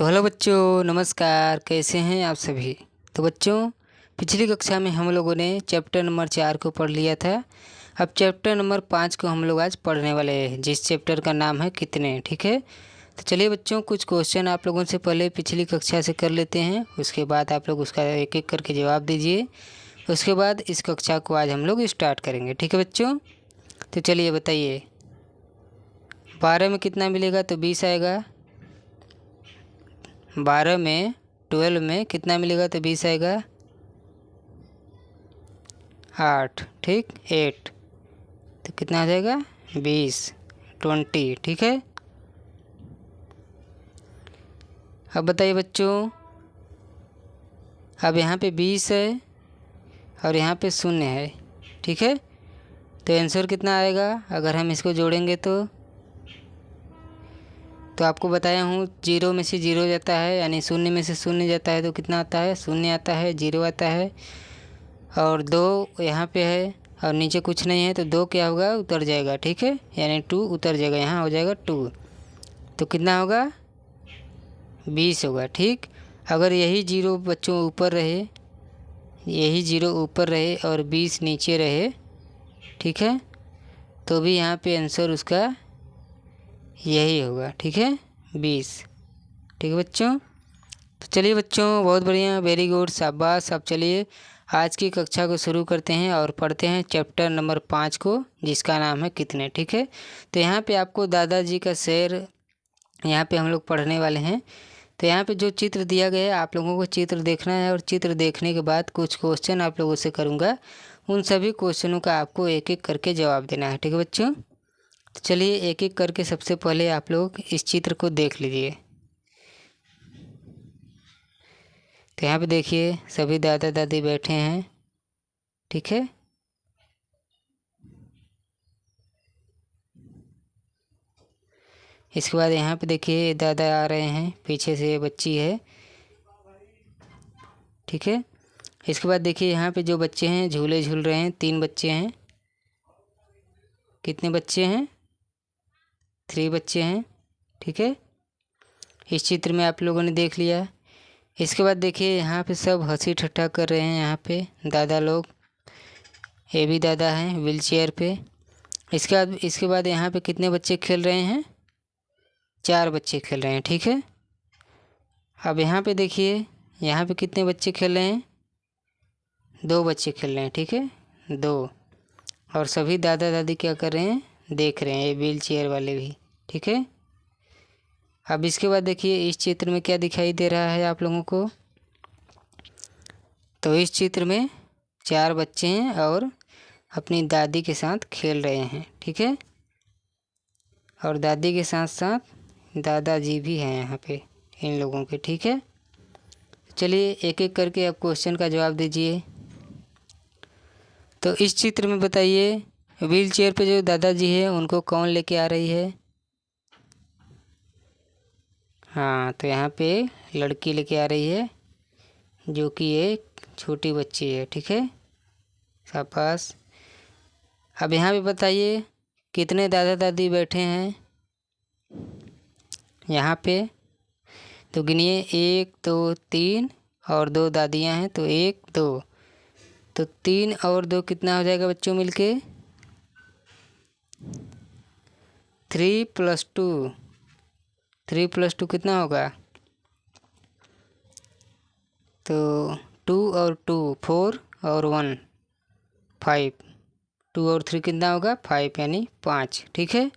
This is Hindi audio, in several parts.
तो हेलो बच्चों, नमस्कार। कैसे हैं आप सभी। तो बच्चों, पिछली कक्षा में हम लोगों ने चैप्टर नंबर 4 को पढ़ लिया था। अब चैप्टर नंबर 5 को हम लोग आज पढ़ने वाले हैं, जिस चैप्टर का नाम है कितने। ठीक है, तो चलिए बच्चों, कुछ क्वेश्चन आप लोगों से पहले पिछली कक्षा से कर लेते हैं। उसके बाद आप लोग उसका एक एक करके जवाब दीजिए। उसके बाद इस कक्षा को आज हम लोग स्टार्ट करेंगे। ठीक है बच्चों, तो चलिए बताइए, 12 में कितना मिलेगा? तो 20 आएगा। 12 में 12 में कितना मिलेगा? तो 20 आएगा। 8, ठीक, 8, तो कितना आ जाएगा? 20, 20। ठीक है, अब बताइए बच्चों, अब यहाँ पे 20 है और यहाँ पे 0 है। ठीक है, तो आंसर कितना आएगा अगर हम इसको जोड़ेंगे? तो आपको बताया हूँ, 0 में से 0 जाता है, यानी 0 में से 0 जाता है तो कितना आता है? 0 आता है, 0 आता है। और 2 यहाँ पे है और नीचे कुछ नहीं है, तो 2 क्या होगा? उतर जाएगा। ठीक है, यानी 2 उतर जाएगा, यहाँ हो जाएगा 2। तो कितना होगा? 20 होगा। ठीक, अगर यही 0 बच्चों ऊपर रहे, यही 0 ऊपर रहे और 20 नीचे रहे, ठीक है, तो भी यहाँ पे आंसर उसका यही होगा। ठीक है, 20। ठीक है बच्चों, तो चलिए बच्चों, बहुत बढ़िया, वेरी गुड, शाबाश। अब चलिए आज की कक्षा को शुरू करते हैं और पढ़ते हैं चैप्टर नंबर 5 को, जिसका नाम है कितने। ठीक है, तो यहाँ पे आपको दादाजी का शेर यहाँ पे हम लोग पढ़ने वाले हैं। तो यहाँ पे जो चित्र दिया गया है, आप लोगों को चित्र देखना है और चित्र देखने के बाद कुछ क्वेश्चन आप लोगों से करूँगा। उन सभी क्वेश्चनों का आपको एक एक करके जवाब देना है। ठीक है बच्चों, तो चलिए एक एक करके सबसे पहले आप लोग इस चित्र को देख लीजिए। तो यहाँ पे देखिए, सभी दादा दादी बैठे हैं। ठीक है, इसके बाद यहाँ पे देखिए दादा आ रहे हैं, पीछे से बच्ची है। ठीक है, इसके बाद देखिए यहाँ पे जो बच्चे हैं झूले झूल रहे हैं, 3 बच्चे हैं। कितने बच्चे हैं? 3 बच्चे हैं। ठीक है, इस चित्र में आप लोगों ने देख लिया। इसके बाद देखिए यहाँ पे सब हंसी ठट्ठा कर रहे हैं। यहाँ पे दादा लोग, ये भी दादा हैं व्हील चेयर पे। इसके बाद यहाँ पे कितने बच्चे खेल रहे हैं? 4 बच्चे खेल रहे हैं। ठीक है, अब यहाँ पे देखिए, यहाँ पे कितने बच्चे खेल रहे हैं? 2 बच्चे खेल रहे हैं। ठीक है, 2। और सभी दादा दादी क्या कर रहे हैं? देख रहे हैं, ये व्हील चेयर वाले भी। ठीक है, अब इसके बाद देखिए इस चित्र में क्या दिखाई दे रहा है आप लोगों को? तो इस चित्र में 4 बच्चे हैं और अपनी दादी के साथ खेल रहे हैं। ठीक है, और दादी के साथ साथ दादाजी भी हैं यहाँ पे इन लोगों के। ठीक है, चलिए एक एक करके आप क्वेश्चन का जवाब दीजिए। तो इस चित्र में बताइए, व्हील चेयर पे जो दादाजी है उनको कौन लेके आ रही है? हाँ, तो यहाँ पे लड़की लेके आ रही है, जो कि एक छोटी बच्ची है। ठीक है, शाबाश। अब यहाँ पे बताइए, कितने दादा दादी बैठे हैं यहाँ पे? तो गिनिए, 1 2 3 और 2 दादियाँ हैं, तो 1 2, तो 3 और 2 कितना हो जाएगा बच्चों मिलके? 3 + 2, 3 + 2 कितना होगा? तो 2 और 2 4 और 1 5, 2 और 3 कितना होगा? 5, यानी 5। ठीक है,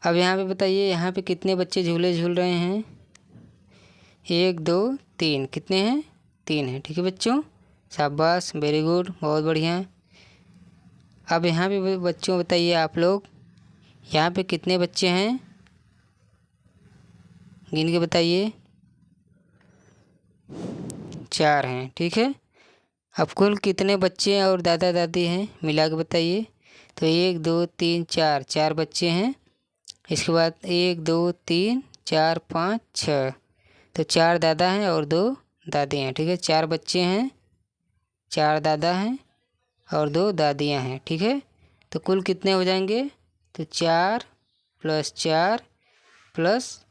अब यहाँ पे बताइए, यहाँ पे कितने बच्चे झूले झूल रहे हैं? 1 2 3, कितने हैं? 3 हैं। ठीक है बच्चों, शाबाश, वेरी गुड, बहुत बढ़िया। अब यहाँ पे बच्चों बताइए आप लोग, यहाँ पे कितने बच्चे हैं? गिन के बताइए। 4 हैं। ठीक है, अब कुल कितने बच्चे और दादा दादी हैं मिला के बताइए। तो 1 2 3 4, 4 बच्चे हैं। इसके बाद 1 2 3 4 5 6, तो 4 दादा हैं और 2 दादी हैं। ठीक है, 4 बच्चे हैं, 4 दादा हैं और 2 दादियाँ हैं। ठीक है, तो कुल कितने हो जाएंगे? तो 4 + 4 +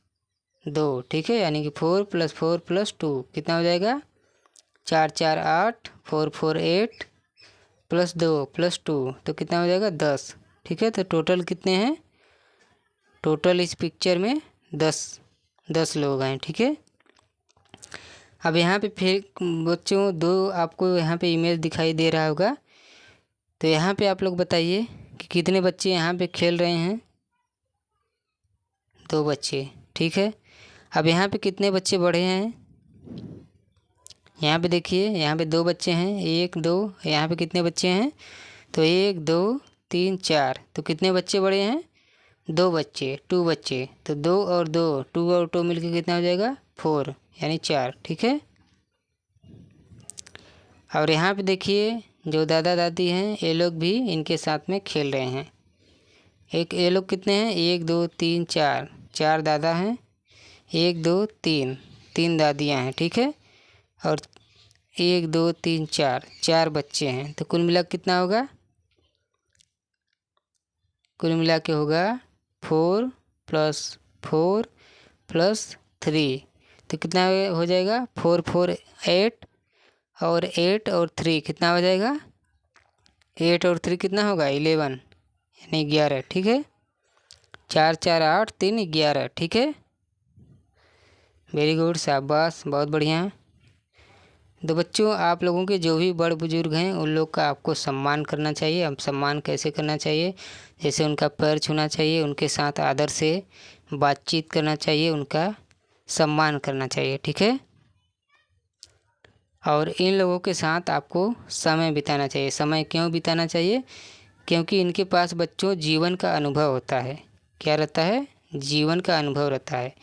2, ठीक है, यानी कि 4 + 4 + 2 कितना हो जाएगा, 4 4 8, 4 4 8 + 2 + 2 तो कितना हो जाएगा 10, ठीक है। तो टोटल कितने हैं, टोटल इस पिक्चर में 10 लोग हैं, ठीक है। अब यहाँ पे फिर बच्चों दो आपको यहाँ पे इमेज दिखाई दे रहा होगा, तो यहाँ पे आप लोग बताइए कि कितने बच्चे यहाँ पे खेल रहे हैं, 2 बच्चे, ठीक है। अब यहाँ पे कितने बच्चे बढ़े हैं, यहाँ पे देखिए, यहाँ पे 2 बच्चे हैं, 1 2, यहाँ पे कितने बच्चे हैं, तो 1 2 3 4, तो कितने बच्चे बढ़े हैं, 2 बच्चे, 2 बच्चे, तो 2 और 2, 2 और 2 मिलके कितना हो जाएगा 4, यानी 4, ठीक है। और यहाँ पे देखिए जो दादा दादी हैं ये लोग भी इनके साथ में खेल रहे हैं। एक ये लोग कितने हैं, 1 2 3 4, 4 दादा हैं, 1 2 3, 3 दादियाँ हैं, ठीक है। और 1 2 3 4, 4 बच्चे हैं, तो कुल मिला कितना होगा, कुल मिला के होगा 4 + 4 + 3, तो कितना हो जाएगा 4 4 8, और 8 और 3 कितना हो जाएगा, 8 और 3 कितना होगा 11, यानी 11, ठीक है। 4 4 8 3 11, ठीक है। वेरी गुड, शाबाश, बहुत बढ़िया। तो बच्चों आप लोगों के जो भी बड़ बुजुर्ग हैं उन लोग का आपको सम्मान करना चाहिए। अब सम्मान कैसे करना चाहिए, जैसे उनका पैर छूना चाहिए, उनके साथ आदर से बातचीत करना चाहिए, उनका सम्मान करना चाहिए, ठीक है। और इन लोगों के साथ आपको समय बिताना चाहिए। समय क्यों बिताना चाहिए, क्योंकि इनके पास बच्चों जीवन का अनुभव होता है। क्या रहता है, जीवन का अनुभव रहता है,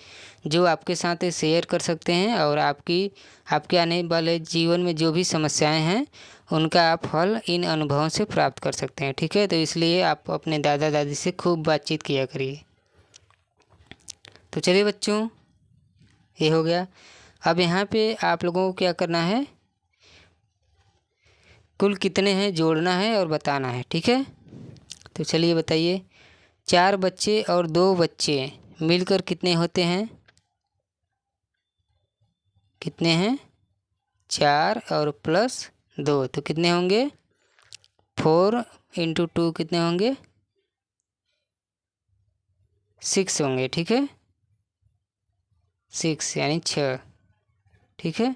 जो आपके साथ शेयर कर सकते हैं, और आपके आने वाले जीवन में जो भी समस्याएं हैं उनका आप हल इन अनुभवों से प्राप्त कर सकते हैं, ठीक है। तो इसलिए आप अपने दादा दादी से खूब बातचीत किया करिए। तो चलिए बच्चों, ये हो गया। अब यहाँ पे आप लोगों को क्या करना है, कुल कितने हैं जोड़ना है और बताना है, ठीक है। तो चलिए बताइए, 4 बच्चे और 2 बच्चे मिलकर कितने होते हैं, कितने हैं, 4 और +2, तो कितने होंगे 4 × 2 कितने होंगे 6 होंगे, ठीक है, 6 यानी 6, ठीक है।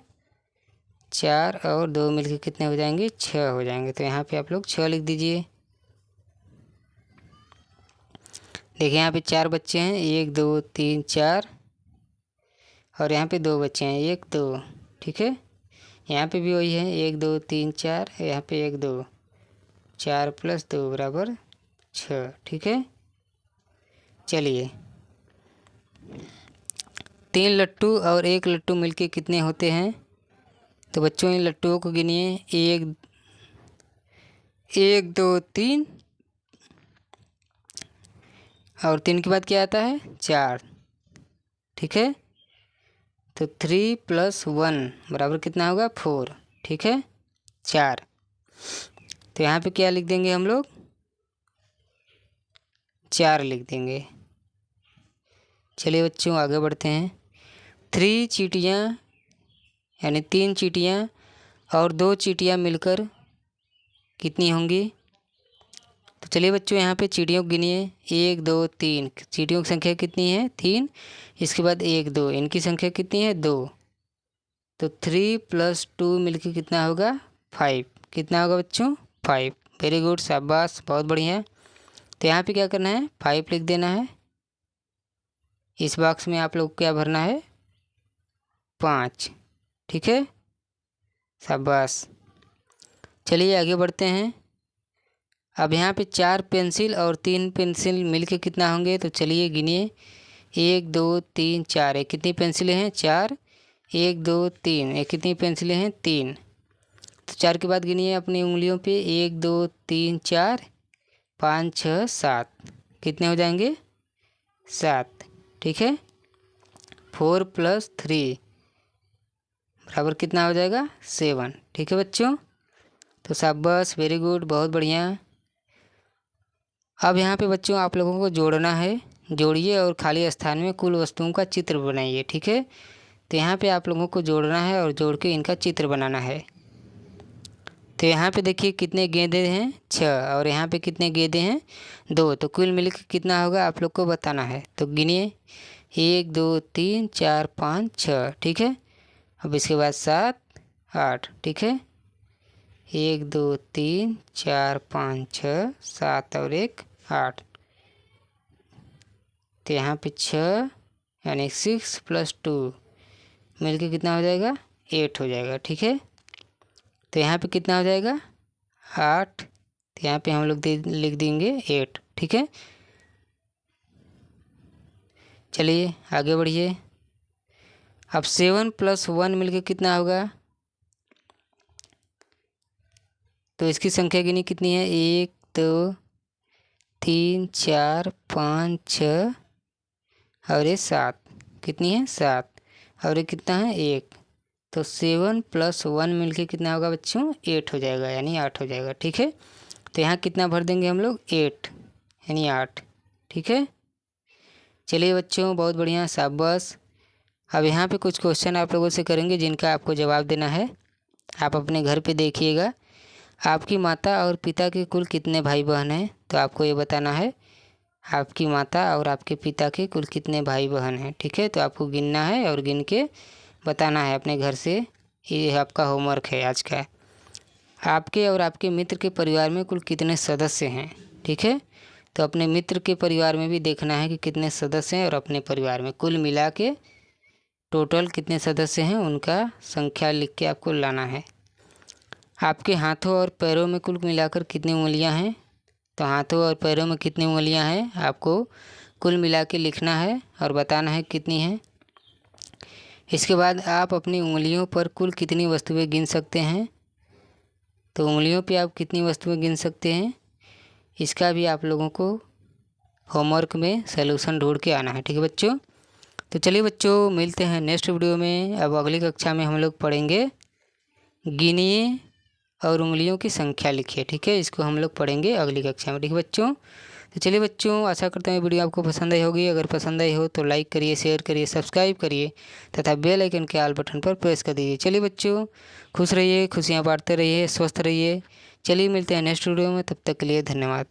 4 और 2 मिलकर कितने हो जाएंगे 6 हो जाएंगे। तो यहाँ पे आप लोग 6 लिख दीजिए। देखिए यहाँ पे 4 बच्चे हैं, 1 2 3 4, और यहाँ पे 2 बच्चे हैं, 1 2, ठीक है। यहाँ पे भी वही है, 1 2 3 4, यहाँ पे 1 2, 4 + 2 = 6, ठीक है। चलिए, 3 लट्टू और 1 लट्टू मिलके कितने होते हैं, तो बच्चों इन लट्टुओं को गिनिए, 1 1 2 3, और 3 के बाद क्या आता है 4, ठीक है। तो 3 + 1 = कितना होगा 4, ठीक है, 4। तो यहाँ पे क्या लिख देंगे हम लोग, 4 लिख देंगे। चलिए बच्चों आगे बढ़ते हैं। 3 चींटियाँ यानी 3 चींटियाँ और 2 चींटियाँ मिलकर कितनी होंगी, तो चलिए बच्चों यहाँ पे चींटियों को गिनिए, 1 2 3, चींटियों की संख्या कितनी है 3, इसके बाद 1 2, इनकी संख्या कितनी है 2, तो 3 + 2 मिलकर कितना होगा 5, कितना होगा बच्चों 5। वेरी गुड, शाबाश, बहुत बढ़िया। तो यहाँ पे क्या करना है 5 लिख देना है। इस बॉक्स में आप लोग क्या भरना है 5, ठीक है, शाबाश। चलिए आगे बढ़ते हैं। अब यहाँ पे 4 पेंसिल और 3 पेंसिल मिलके कितना होंगे, तो चलिए गिनिए, 1 2 3 4, एक कितनी पेंसिलें हैं 4, 1 2 3, एक कितनी पेंसिलें हैं 3, तो 4 के बाद गिनिए अपनी उंगलियों पे, 1 2 3 4 5 6 7, कितने हो जाएंगे 7, ठीक है। 4 + 3 = कितना हो जाएगा 7, ठीक है बच्चों। तो शाबाश, वेरी गुड, बहुत बढ़िया। अब यहाँ पे बच्चों आप लोगों को जोड़ना है, जोड़िए और खाली स्थान में कुल वस्तुओं का चित्र बनाइए। ठीक है, तो यहाँ पे आप लोगों को जोड़ना है और जोड़ के इनका चित्र बनाना है। तो यहाँ पे देखिए कितने गेंदे हैं, 6, और यहाँ पे कितने गेंदे हैं, 2। तो कुल मिलकर कितना होगा आप लोग को बताना है। तो गिनिए, 1 2 3 4 5 6। ठीक है, अब इसके बाद 7 8। ठीक है, 1 2 3 4 5 6 7 और 1 8। तो यहाँ पे 6 यानी 6 + 2 मिलके कितना हो जाएगा, 8 हो जाएगा। ठीक है, तो यहाँ पे कितना हो जाएगा, 8। तो यहाँ पे हम लोग लिख देंगे 8। ठीक है, चलिए आगे बढ़िए। अब 7 + 1 मिलके कितना होगा, तो इसकी संख्या गिनी कितनी है, 1 2 3 4 5 6 और ये 7। कितनी है, 7, और ये कितना है, 1। तो 7 + 1 मिलके कितना होगा बच्चों, 8 हो जाएगा, यानी 8 हो जाएगा। ठीक है, तो यहाँ कितना भर देंगे हम लोग, 8 यानी 8। ठीक है, चलिए बच्चों बहुत बढ़िया, शाबाश। अब यहाँ पे कुछ क्वेश्चन आप लोगों से करेंगे जिनका आपको जवाब देना है। आप अपने घर पे देखिएगा, आपकी माता और पिता के कुल कितने भाई बहन हैं, तो आपको ये बताना है आपकी माता और आपके पिता के कुल कितने भाई बहन हैं। ठीक है, तो आपको गिनना है और गिन के बताना है अपने घर से। ये आपका होमवर्क है आज का। आपके और आपके मित्र के परिवार में कुल कितने सदस्य हैं। ठीक है, तो अपने मित्र के परिवार में भी देखना है कि कितने सदस्य हैं, और अपने परिवार में कुल मिला के टोटल कितने सदस्य हैं उनका संख्या लिख के आपको लाना है। आपके हाथों और पैरों में कुल मिलाकर कितनी उंगलियां हैं, तो हाथों और पैरों में कितनी उंगलियां हैं आपको कुल मिला के लिखना है और बताना है कितनी हैं। इसके बाद आप अपनी उंगलियों पर कुल कितनी वस्तुएं गिन सकते हैं, तो उंगलियों पे आप कितनी वस्तुएं गिन सकते हैं, इसका भी आप लोगों को होमवर्क में सलूशन ढूंढ के आना है। ठीक है बच्चों, तो चलिए बच्चों मिलते हैं नेक्स्ट वीडियो में। अब अगली कक्षा में हम लोग पढ़ेंगे गिनिए और उंगलियों की संख्या लिखिए। ठीक है, इसको हम लोग पढ़ेंगे अगली कक्षा में। ठीक है बच्चों, तो चलिए बच्चों आशा करता हूँ वीडियो आपको पसंद आई होगी। अगर पसंद आई हो तो लाइक करिए, शेयर करिए, सब्सक्राइब करिए तथा बेल आइकन के ऑल बटन पर प्रेस कर दीजिए। चलिए बच्चों खुश रहिए, खुशियाँ बांटते रहिए, स्वस्थ रहिए। चलिए मिलते हैं नेक्स्ट वीडियो में, तब तक के लिए धन्यवाद।